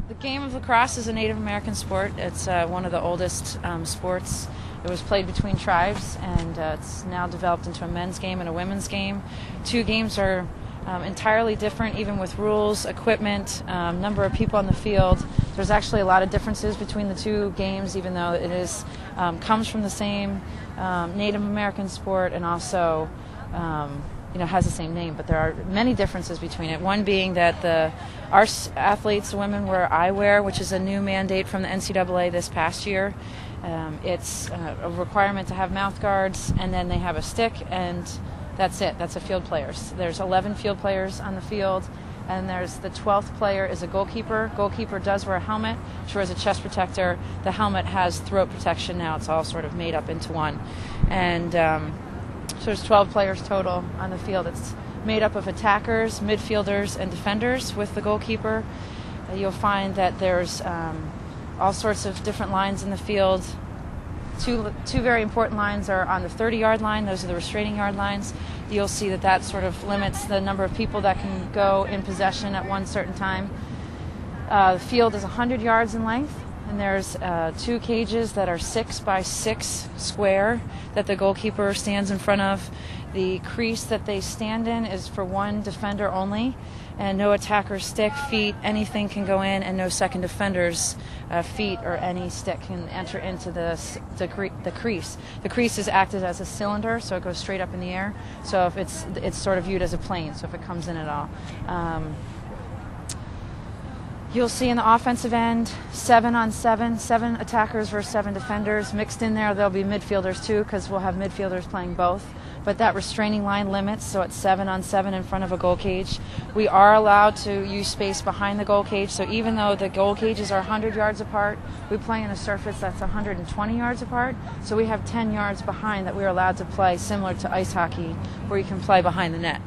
The game of lacrosse is a Native American sport. It's one of the oldest sports. It was played between tribes, and it's now developed into a men's game and a women's game. Two games are entirely different, even with rules, equipment, number of people on the field. There's actually a lot of differences between the two games, even though it is comes from the same Native American sport and also has the same name, but there are many differences between it. One being that our athletes, the women, wear eyewear, which is a new mandate from the NCAA this past year. It's a requirement to have mouth guards, and then they have a stick, and that's it. That's the field players. There's 11 field players on the field, and there's the 12th player is a goalkeeper. Goalkeeper does wear a helmet. She wears a chest protector. The helmet has throat protection now. It's all sort of made up into one. And so there's 12 players total on the field. It's made up of attackers, midfielders, and defenders with the goalkeeper. You'll find that there's all sorts of different lines in the field. Two very important lines are on the 30-yard line. Those are the restraining yard lines. You'll see that sort of limits the number of people that can go in possession at one certain time. The field is 100 yards in length, and there's two cages that are 6 by 6 square that the goalkeeper stands in front of. The crease that they stand in is for one defender only, and no attacker's stick, feet, anything can go in, and no second defender's feet or any stick can enter into the crease. The crease is acted as a cylinder, so it goes straight up in the air. So if it's sort of viewed as a plane, so if it comes in at all. You'll see in the offensive end, 7-on-7, 7 attackers versus 7 defenders. Mixed in there, there'll be midfielders too, because we'll have midfielders playing both. But that restraining line limits, so it's 7-on-7 in front of a goal cage. We are allowed to use space behind the goal cage, so even though the goal cages are 100 yards apart, we play on a surface that's 120 yards apart. So we have 10 yards behind that we're allowed to play, similar to ice hockey, where you can play behind the net.